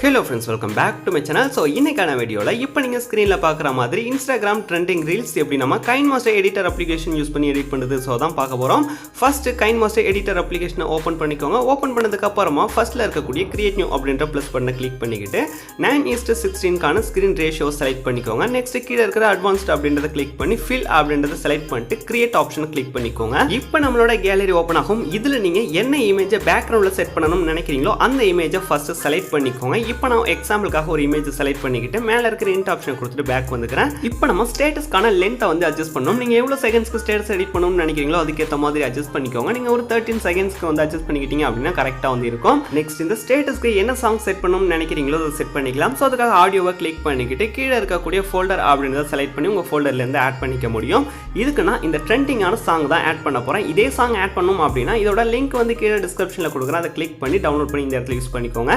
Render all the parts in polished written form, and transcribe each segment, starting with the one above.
Hello friends, welcome back to my channel. So இன்னைக்கான வீடியோல இப்போ நீங்க ஸ்கிரீன்ல பார்க்குற மாதிரி Instagram trending reels எப்படி நம்ம Kinemaster editor application யூஸ் பண்ணி எடிட் பண்றது சோ தான் பார்க்க போறோம். First Kinemaster editor application open பண்ணிக்கோங்க. ஓபன் பண்ணதுக்கு அப்புறமா ஃபர்ஸ்ட்ல இருக்கக்கூடிய create new அப்படிங்கற ப்ளஸ் பட்டனை கிளிக் பண்ணிக்கிட்டு 9:16 கான ஸ்கிரீன் ரேஷியோ செலக்ட் பண்ணிக்கோங்க. நெக்ஸ்ட் கீழ இருக்கிற advanced அப்படிங்கறத கிளிக் பண்ணி fill அப்படிங்கறத செலக்ட் பண்ணிட்டு create ஆப்ஷனை கிளிக் பண்ணிக்கோங்க. இப்போ நம்மளோட கேலரி ஓபன் ஆகும். இதுல நீங்க என்ன இமேஜை பேக்ரவுண்ட்ல செட் பண்ணனும்னு நினைக்கிறீங்களோ அந்த இமேஜை ஃபர்ஸ்ட் செலக்ட் பண்ணிக்கோங்க. இப்போ நான் எக்ஸாம்பிளுக்காக ஒரு இமேஜ் செலக்ட் பண்ணிக்கிட்டு மேல இருக்கிற இன்ட் ஆப்ஷன் கொடுத்துட்டு பேக் வந்துக்கிறேன். இப்போ நம்ம ஸ்டேட்டஸ்க்கான லென்த்தை வந்து அட்ஜஸ்ட் பண்ணணும். நீங்க எவ்வளவு செகண்ட்ஸ்க்கு ஸ்டேட்டஸ் எடிட் பண்ணணும்னு நினைக்கிறீங்களோ அதுக்கேற்ற மாதிரி அட்ஜஸ்ட் பண்ணிக்கோங்க. நீங்க ஒரு 13 செகண்ட்ஸ்க்கு வந்து அட்ஜஸ்ட் பண்ணிக்கிட்டீங்க அப்படின்னா கரெக்டா வந்து இருக்கும். நெக்ஸ்ட் இந்த ஸ்டேட்டஸ்க்கு என்ன சாங் செட் பண்ணணும்னு நினைக்கிறீங்களோ அதை செட் பண்ணிக்கலாம். ஸோ அதுக்காக ஆடியோவை கிளிக் பண்ணிக்கிட்டு கீழே இருக்கக்கூடிய ஃபோல்டர் அப்படின்றத செலக்ட் பண்ணி உங்க ஃபோல்டர்ல இருந்து ஆட் பண்ணிக்க முடியும். இதுக்கு நான் இந்த ட்ரெண்டிங்கான சாங் தான் ஆட் பண்ண போறேன். இதே சாங் ஆட் பண்ணணும் அப்படின்னா இதோட லிங்க் வந்து கீழே டிஸ்கிரிப்ஷன்ல கொடுக்குறேன். அதை கிளிக் பண்ணி டவுன்லோட் பண்ணி இந்த இடத்துல யூஸ் பண்ணிக்கோங்க.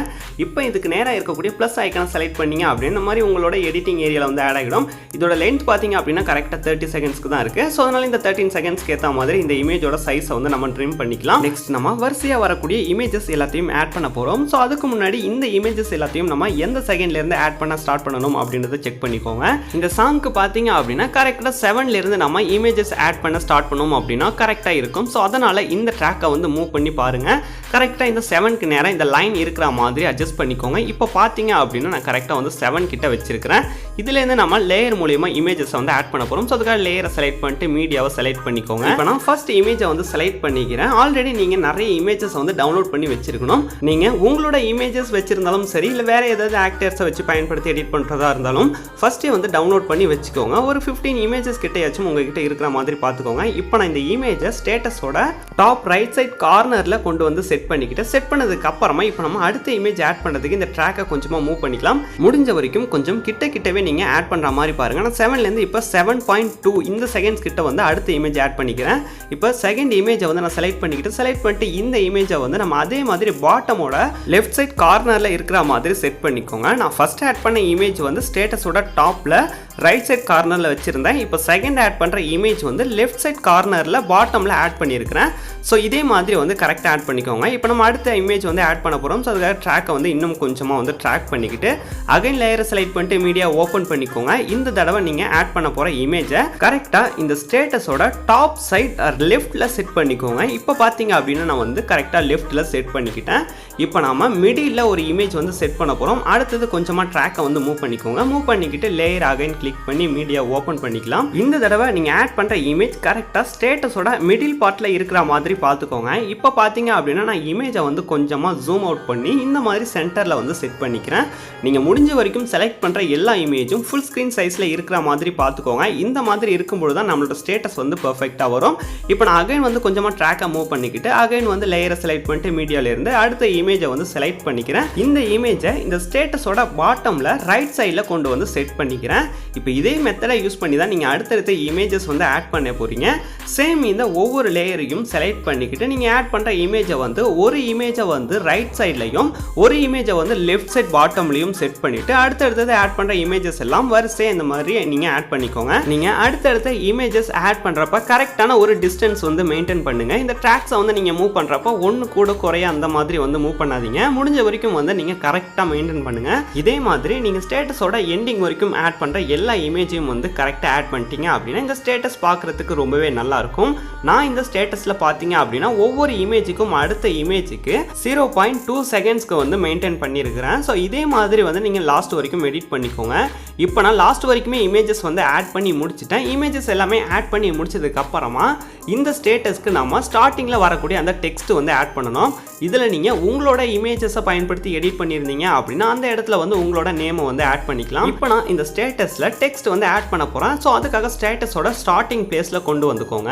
இப்போ இதுக்கு நேரா இருக்கக்கூடிய பிளஸ் ஐகானை செலக்ட் பண்ணீங்க அப்படின்னா இந்த மாதிரி உங்களோட எடிட்டிங் ஏரியால வந்து ஆட் ஆகிடும். இதோட லென்த் பாத்தீங்க அப்படின்னா கரெக்டா 30 செகண்ட்ஸ்க்கு தான் இருக்கு. ஸோ அதனால இந்த 13 செகண்ட்ஸ்க்கு ஏற்ற மாதிரி இந்த இமேஜோட சைஸை வந்து நம்ம ட்ரிம் பண்ணிக்கலாம். நெக்ஸ்ட் நம்ம வரிசையா வரக்கூடிய இமேஜஸ் எல்லாத்தையும் ஆட் பண்ண போறோம். ஸோ அதுக்கு முன்னாடி இந்த இமேஜஸ் எல்லாத்தையும் நம்ம எந்த செகண்ட்ல இருந்து ஆட் பண்ண ஸ்டார்ட் பண்ணணும் அப்படின்றத செக் பண்ணிக்கோங்க. இந்த சாங்க்கு பாத்தீங்க அப்படின்னா கரெக்டா 7ல இருந்து நம்ம இமேஜஸ் ஆட் பண்ண ஸ்டார்ட் பண்ணோம் அப்படின்னா கரெக்டா இருக்கும். ஸோ அதனால இந்த ட்ராக்கை வந்து மூவ் பண்ணி பாருங்க. கரெக்டா இந்த 7க்கு நேரா இந்த லைன் இருக்கிற மாதிரி அட்ஜஸ்ட் பண்ணிக்கோங்க. இப்போ பாத்தீங்க அப்படின்னா நான் கரெக்டா வந்து 7 கிட்ட வச்சிருக்கிறேன். இதுல இருந்து நம்ம லேயர் மூலமா இமேஜஸ் வந்து ஆட் பண்ண போறோம். சோ அதுக்காக லேயரை செலக்ட் பண்ணிட்டு மீடியாவை செலக்ட் பண்ணிக்கோங்க. இப்போ நான் ஃபர்ஸ்ட் இமேஜை வந்து செலக்ட் பண்ணிக்கிறேன். ஆல்ரெடி நீங்க நிறைய இமேஜஸ் வந்து டவுன்லோட் பண்ணி வச்சிருக்கணும். நீங்க உங்களோட இமேஜஸ் வச்சிருந்தாலும் சரி இல்ல வேற ஏதாவது ஆக்டர்ஸை வச்சு பயன்படுத்தி எடிட் பண்றதா இருந்தாலும் ஃபர்ஸ்டே வந்து டவுன்லோட் பண்ணி வச்சுக்கோங்க. ஒரு 15 இமேஜஸ் கிட்டயாச்சும் உங்ககிட்ட இருக்கிற மாதிரி பாத்துக்கோங்க. இப்போ நான் இந்த இமேஜை ஸ்டேட்டஸோட டாப் ரைட் சைட் கார்னர்ல கொண்டு வந்து செட் பண்ணிக்கிட்டு செட் பண்ணதுக்கு அப்புறமா இப்போ நம்ம அடுத்த இமேஜ் ஆட் பண்றதுக்கு இந்த ட்ராக்கை கொஞ்சமா மூவ் பண்ணிக்கலாம். முடிஞ்ச வரைக்கும் கொஞ்சம் கிட்டவே நீங்க ஆட் பண்ற மாதிரி பாருங்க. நான் 7ல இருந்து இப்போ 7.2 இந்த செகண்ட்ஸ் கிட்ட வந்து அடுத்த இமேஜ் ஆட் பண்ணிக்கிறேன். இப்போ செகண்ட் இமேஜை வந்து நான் செலக்ட் பண்ணிட்டு இந்த இமேஜை வந்து நம்ம அதே மாதிரி பாட்டமோட லெஃப்ட் சைட் கார்னர்ல இருக்கிற மாதிரி செட் பண்ணிக்கோங்க. நான் ஃபர்ஸ்ட் ஆட் பண்ண இமேஜ் வந்து ஸ்டேட்டஸோட டாப்ல ரைட் சைட் கார்னர்ல வச்சிருந்தேன். இப்போ செகண்ட் ஆட் பண்ற இமேஜ் வந்து லெஃப்ட் சைட் கார்னர்ல பாட்டம்ல ஆட் பண்ணியிருக்கிறேன். ஸோ இதே மாதிரி வந்து கரெக்டாக ஆட் பண்ணிக்கோங்க. இப்போ நம்ம அடுத்த இமேஜ் வந்து ஆட் பண்ண போகிறோம். ஸோ அதுக்காக ட்ராக்கை வந்து இன்னும் கொஞ்சமாக வந்து ட்ராக் பண்ணிக்கிட்டு அகைன் லேயரை செலக்ட் பண்ணிட்டு மீடியா ஓப்பன் பண்ணிக்கோங்க. இந்த தடவை நீங்கள் ஆட் பண்ண போகிற இமேஜை கரெக்டாக இந்த ஸ்டேட்டஸோட டாப் சைட் லெஃப்டில் செட் பண்ணிக்கோங்க. இப்போ பார்த்தீங்க அப்படின்னா நான் வந்து கரெக்டாக லெஃப்டில் செட் பண்ணிக்கிட்டேன். இப்போ நாம மிடில் ஒரு இமேஜ் வந்து செட் பண்ண போகிறோம். அடுத்தது கொஞ்சமாக ட்ராக்கை வந்து மூவ் பண்ணிக்கோங்க. மூவ் பண்ணிக்கிட்டு லேயர் அகைன் கிளிக் பண்ணி மீடியா ஓப்பன் பண்ணிக்கலாம். இந்த தடவை நீங்கள் ஆட் பண்ணுற இமேஜ் கரெக்டாக ஸ்டேட்டஸோட மிடில் பார்ட்டில் இருக்கிற மாதிரி பார்த்துக்கோங்க. இப்போ பார்த்தீங்க அப்படின்னா நான் இமேஜை வந்து கொஞ்சமாக ஜூம் அவுட் பண்ணி இந்த மாதிரி சென்டரில் வந்து செட் பண்ணிக்கிறேன். நீங்கள் முடிஞ்ச வரைக்கும் செலக்ட் பண்ணுற எல்லா இமேஜும் ஃபுல் ஸ்க்ரீன் சைஸில் இருக்கிற மாதிரி பார்த்துக்கோங்க. இந்த மாதிரி இருக்கும்போது தான் நம்மளோட ஸ்டேட்டஸ் வந்து பெர்ஃபெக்டாக வரும். இப்போ நான் அகைன் வந்து கொஞ்சமாக ட்ராக்கை மூவ் பண்ணிக்கிட்டு அகைன் வந்து லேயரை செலக்ட் பண்ணிட்டு மீடியாவிலேருந்து அடுத்த இமேஜை வந்து செலக்ட் பண்ணிக்கிறேன். இந்த இமேஜை இந்த ஸ்டேட்டஸோட பாட்டமில் ரைட் சைடில் கொண்டு வந்து செட் பண்ணிக்கிறேன். இப்போ இதே மெத்தடை யூஸ் பண்ணி தான் நீங்கள் அடுத்தடுத்த இமேஜஸ் வந்து ஆட் பண்ண போகிறீங்க. சேம் இந்த ஒவ்வொரு லேயரையும் செலக்ட் பண்ணிக்கிட்டு நீங்கள் ஆட் பண்ணுற இமேஜை வந்து ஒரு இமேஜை வந்து ரைட் சைட்லையும் ஒரு இமேஜை வந்து லெஃப்ட் சைட் பாட்டம்லையும் செட் பண்ணிவிட்டு அடுத்தடுத்தது ஆட் பண்ணுற இமேஜஸ் எல்லாம் வரிசை இந்த மாதிரி நீங்கள் ஆட் பண்ணிக்கோங்க. நீங்கள் அடுத்தடுத்த இமேஜஸ் ஆட் பண்ணுறப்ப கரெக்டான ஒரு டிஸ்டன்ஸ் வந்து மெயின்டைன் பண்ணுங்கள். இந்த ட்ராக்ஸை வந்து நீங்கள் மூவ் பண்ணுறப்ப ஒன்று கூட குறைய அந்த மாதிரி வந்து மூவ் பண்ணாதீங்க. முடிஞ்ச வரைக்கும் வந்து நீங்கள் கரெக்டாக மெயின்டைன் பண்ணுங்கள். இதே மாதிரி நீங்கள் ஸ்டேட்டஸோட எண்டிங் வரைக்கும் ஆட் பண்ணுற எல்லா இமேஜையும் வந்து கரெக்டாக ஆட் பண்ணிட்டீங்க அப்படின்னா இந்த ஸ்டேட்டஸ் பார்க்குறதுக்கு ரொம்பவே நல்லா இருக்கும். நான் இந்த ஸ்டேட்டஸில் பார்த்தீங்க அப்படின்னா ஒவ்வொரு இமேஜுக்கும் அடுத்த இமேஜுக்கு 0.2 செகண்ட்ஸ்க்கு வந்து மெயின்டைன் பண்ணியிருக்கிறேன். ஸோ இதே மாதிரி வந்து நீங்கள் லாஸ்ட் வரைக்கும் எடிட் பண்ணிக்கோங்க. இப்போ நான் லாஸ்ட் வரைக்குமே இமேஜஸ் வந்து ஆட் பண்ணி முடிச்சிட்டேன். இமேஜஸ் எல்லாமே ஆட் பண்ணி முடிச்சதுக்கு அப்புறமா இந்த ஸ்டேட்டஸ்க்கு நம்ம ஸ்டார்டிங்கில் வரக்கூடிய அந்த டெக்ஸ்ட் வந்து ஆட் பண்ணணும். இதில் நீங்கள் உங்களோட இமேஜஸை பயன்படுத்தி எடிட் பண்ணியிருந்தீங்க அப்படின்னா அந்த இடத்துல வந்து உங்களோட நேமை வந்து ஆட் பண்ணிக்கலாம். இப்போ நான் இந்த ஸ்டேட்டஸில் டெக்ஸ்ட் வந்து ஆட் பண்ண போகிறேன். ஸோ அதுக்காக ஸ்டேட்டஸோட ஸ்டார்டிங் பிளேஸில் கொண்டு வந்துக்கோங்க.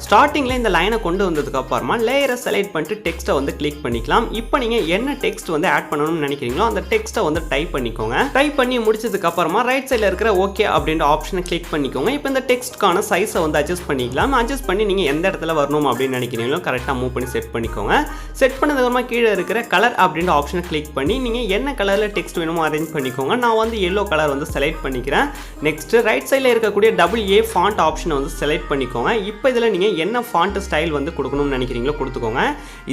ஸ்டார்டிங்கில் இந்த லைனை கொண்டு வந்ததுக்கு அப்புறமா லேயரை செலக்ட் பண்ணிட்டு டெக்ஸ்ட்டை வந்து கிளிக் பண்ணிக்கலாம். இப்போ நீங்கள் என்ன டெக்ஸ்ட் வந்து ஆட் பண்ணணும்னு நினைக்கிறீங்களோ அந்த டெக்ஸ்ட்டை வந்து டைப் பண்ணிக்கோங்க. டைப் பண்ணி முடிச்சதுக்கு அப்புறமா ரைட் சைடில் இருக்கிற ஓகே அப்படின்ற ஆப்ஷனை கிளிக் பண்ணிக்கோங்க. இப்போ இந்த டெக்ஸ்ட்கான சைஸை வந்து அட்ஜஸ்ட் பண்ணிக்கலாம். அட்ஜஸ்ட் பண்ணி நீங்கள் எந்த இடத்துல வரணும் அப்படின்னு நினைக்கிறீங்களோ கரெக்டாக மூவ் பண்ணி செட் பண்ணிக்கோங்க. செட் பண்ணதுக்கப்புறமா கீழே இருக்கிற கலர் அப்படின்ற ஆப்ஷனை கிளிக் பண்ணி நீங்கள் என்ன கலரில் டெக்ஸ்ட் வேணுமோ அரேஞ்ச் பண்ணிக்கோங்க. நான் வந்து எல்லோ கலர் வந்து செலக்ட் பண்ணிக்கிறேன். நெக்ஸ்ட் ரைட் சைடில் இருக்கக்கூடிய AA ஃபாண்ட் ஆப்ஷனை வந்து செலக்ட் பண்ணிக்கோங்க. இப்போ இதில் நீங்கள் என்ன ஃபாண்ட் ஸ்டைல் வந்து கொடுக்கணும்னு நினைக்கிறீங்களோ கொடுத்துக்கோங்க.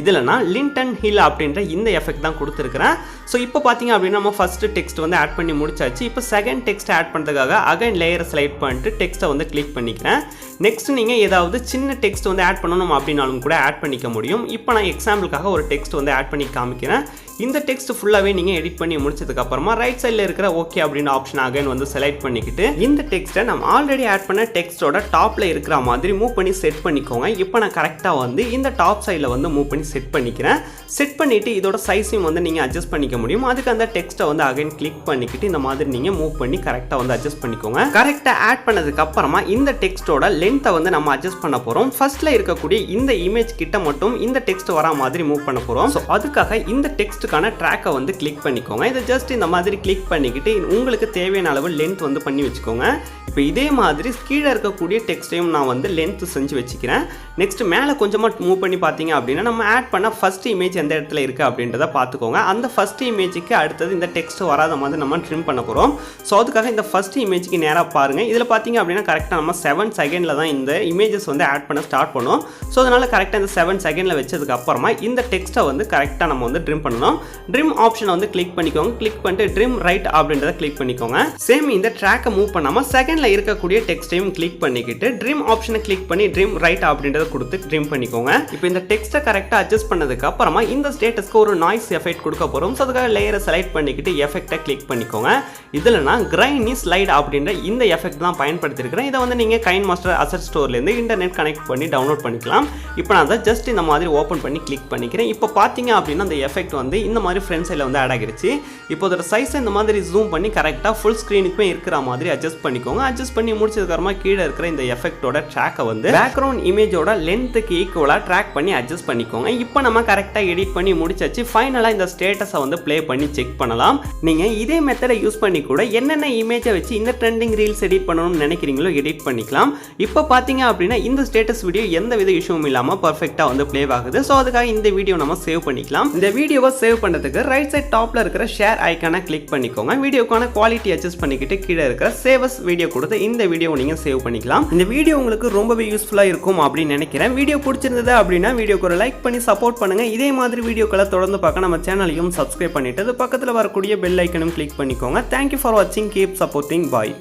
இதில் நான் லிண்டன் ஹில் அப்படின்ற இந்த எஃபெக்ட் தான் கொடுத்துருக்கிறேன். ஸோ இப்போ பார்த்தீங்க அப்படின்னா நம்ம ஃபர்ஸ்ட் டெக்ஸ்ட் வந்து ஆட் பண்ணி முடிச்சாச்சு. இப்போ செகண்ட் டெக்ஸ்ட் ஆட் பண்ணுறதுக்காக அகைன் லேயரை செலக்ட் பண்ணிட்டு டெக்ஸ்ட்டை வந்து கிளிக் பண்ணிக்கிறேன். நெக்ஸ்ட் நீங்கள் ஏதாவது சின்ன டெக்ஸ்ட் வந்து ஆட் பண்ணணும் அப்படின்னாலும் கூட ஆட் பண்ணிக்க முடியும். இப்போ நான் எக்ஸாம்பிளுக்காக ஒரு டெக்ஸ்ட் வந்து ஆட் பண்ணி காமிக்கிறேன். இந்த டெக்ஸ்ட் ஃபுல்லாகவே நீங்கள் எடிட் பண்ணி முடிச்சதுக்கப்புறமா ரைட் சைடில் இருக்கிற ஓகே அப்படின்னு ஆப்ஷன் அகைன் வந்து செலக்ட் பண்ணிக்கிட்டு இந்த டெக்ஸ்ட்டை நம்ம ஆல்ரெடி ஆட் பண்ண டெக்ஸ்ட்டோட டாப்பில் இருக்கிற மாதிரி மூவ் பண்ணி செட் பண்ணிக்கோங்க. இப்போ நான் கரெக்டாக வந்து இந்த டாப் சைடில் வந்து மூவ் பண்ணி செட் பண்ணிக்கிறேன். செட் பண்ணிவிட்டு இதோட சைஸையும் வந்து நீங்கள் அட்ஜஸ்ட் பண்ணிக்க முடியும். அதுக்கு அந்த டெக்ஸ்ட்டை வந்து அகைன் கிளிக் பண்ணிக்கிட்டு இந்த மாதிரி நீங்கள் மூவ் பண்ணி கரெக்டாக வந்து அட்ஜஸ்ட் பண்ணிக்கோங்க. கரெக்டாக ஆட் பண்ணதுக்கு அப்புறமா இந்த டெக்ஸ்ட்டோட லென்த்தை வந்து நம்ம அட்ஜஸ்ட் பண்ண போகிறோம். ஃபர்ஸ்ட்ல இருக்கக்கூடிய இந்த இமேஜ் கிட்ட மட்டும் இந்த டெக்ஸ்ட் வரா மாதிரி மூவ் பண்ண போகிறோம். ஸோ அதுக்காக இந்த டெக்ஸ்ட்டுக்கான ட்ராக்கை வந்து கிளிக் பண்ணிக்கோங்க. இதை ஜஸ்ட் இந்த மாதிரி கிளிக் பண்ணிக்கிட்டு உங்களுக்கு தேவையான அளவு லென்த் வந்து பண்ணி வச்சுக்கோங்க. இப்போ இதே மாதிரி கீழே இருக்கக்கூடிய டெக்ஸ்ட்டையும் நான் வந்து லென்த் செஞ்சு வச்சுக்கிறேன். நெக்ஸ்ட் மேலே கொஞ்சமாக மூவ் பண்ணி பார்த்தீங்க அப்படின்னா நம்ம ஆட் பண்ண ஃபர்ஸ்ட் இமேஜ் எந்த இடத்துல இருக்குது அப்படின்றத பார்த்துக்கோங்க. அந்த ஃபர்ஸ்ட் இமேஜுக்கு அடுத்தது இந்த டெக்ஸ்ட் வராத மாதிரி நம்ம ட்ரிம் பண்ண போகிறோம். ஸோ அதுக்காக இந்த ஃபர்ஸ்ட் இமேஜுக்கு நேராக பாருங்கள். இதில் பார்த்தீங்க அப்படின்னா கரெக்டாக நம்ம 7 செகண்டில் தான் இந்த இமேஜஸ் வந்து ஆட் பண்ண ஸ்டார்ட் பண்ணுவோம். ஸோ அதனால் கரெக்டாக இந்த 7 செகண்டில் வச்சதுக்கு அப்புறமா இந்த டெக்ஸ்ட்டை வந்து கரெக்டாக நம்ம வந்து ட்ரிம் பண்ணணும். ட்ரிம் ஆப்ஷனை வந்து கிளிக் பண்ணிக்கோங்க. கிளிக் பண்ணிட்டு ட்ரிம் ரைட் அப்படின்றத கிளிக் பண்ணிக்கோங்க. சேம் இந்த ட்ராக்கை மூவ் பண்ணாமல் செகண்டில் இருக்கக்கூடிய டெக்ஸ்ட்டையும் கிளிக் பண்ணிக்கிட்டு ட்ரிம் ஆப்ஷனை கிளிக் பண்ணி ட்ரிம் ரைட் அப்படின்றத கொடுத்து ட்ரிம் பண்ணிக்கோங்க. இப்போ இந்த டெக்ஸ்ட்டை கரெக்டாக அட்ஜஸ்ட் பண்ணதுக்கு அப்புறமா இந்த ஸ்டேட்டஸ்க்கு ஒரு நாய்ஸ் எஃபெக்ட் கொடுக்க போகிறோம். ஸோ அதுக்காக லேயரை செலக்ட் பண்ணிக்கிட்டு எஃபெக்டை கிளிக் பண்ணிக்கோங்க. இதில் நான் கிரைனி ஸ்லைட் அப்படின்ற இந்த எஃபெக்ட் தான் பயன்படுத்தியிருக்கிறேன். இதை வந்து நீங்கள் கைன்மாஸ்டர் அசட் ஸ்டோர்லேருந்து இன்டர்நெட் கனெக்ட் பண்ணி டவுன்லோட் பண்ணிக்கலாம். இப்போ நான் அதை ஜஸ்ட் இந்த மாதிரி ஓப்பன் பண்ணி கிளிக் பண்ணிக்கிறேன். இப்போ பார்த்தீங்க அப்படின்னா அந்த எஃபெக்ட் வந்து இந்த மாதிரி ஃப்ரண்ட் சைடில் வந்து ஆட் ஆகிடுச்சு. இப்போ அதோட சைஸை இந்த மாதிரி ஜூம் பண்ணி கரெக்டாக ஃபுல் ஸ்க்ரீனுக்குமே இருக்கிற மாதிரி அட்ஜஸ்ட் பண்ணிக்கோங்க. அட்ஜஸ்ட் பண்ணி முடிச்சதுக்கப்புறமா கீழே இருக்கிற இந்த எஃபெக்டோட ட்ராக்கை வந்து பேக்ரவுண்ட் இமேஜோட லென்த்துக்கு ஈக்குவலாக ட்ராக் பண்ணி அட்ஜஸ்ட் பண்ணிக்கோங்க. இப்போ நம்ம கரெக்டாக எடிட் பண்ணி முடிச்சாச்சு. ஃபைனலாக இந்த ஸ்டேட்டஸை வந்து ப்ளே பண்ணி செக் பண்ணலாம். நீங்கள் இதே மெத்தடை யூஸ் பண்ணி கூட என்னென்ன இமேஜை வச்சு இந்த ட்ரெண்டிங் ரீல்ஸ் எடிட் பண்ணணும்னு நினைக்கிறீங்களோ எடிட் பண்ணிக்கலாம். இப்போ பார்த்தீங்க அப்படின்னா இந்த ஸ்டேட்டஸ் வீடியோ எந்த வித இஷ்யூவும் இல்லாமல் பர்ஃபெக்டாக வந்து ப்ளே ஆகுது. ஸோ அதுக்காக இந்த வீடியோ நம்ம சேவ் பண்ணிக்கலாம். இந்த வீடியோவை சேவ் பண்ணுறதுக்கு ரைட் சைட் டாப்ல இருக்கிற ஷேர் ஐக்கானை கிளிக் பண்ணிக்கோங்க. வீடியோக்கான குவாலிட்டி அட்ஜஸ்ட் பண்ணிக்கிட்டு கீழே இருக்கிற சேவஸ் வீடியோ கொடுத்து இந்த வீடியோவை நீங்கள் சேவ் பண்ணிக்கலாம். இந்த வீடியோ உங்களுக்கு ரொம்பவே யூஸ்ஃபுல்லாக இருக்கும் அப்படின்னு நினைக்கிறேன். வீடியோ பிடிச்சிருந்தது அப்படின்னா வீடியோக்கு ஒரு லைக் பண்ணி சப்போர்ட் பண்ணுங்க. இதே மாதிரி வீடியோக்களை தொடர்ந்து பார்க்க நம்ம சேனலையும் சப்ஸ்கிரைப் பண்ணிட்டு பக்கத்தில் வரக்கூடிய பெல் ஐக்கனும் கிளிக் பண்ணிக்கோங்க. தேங்க்யூ ஃபார் வாட்சிங். Keep supporting. பாய்.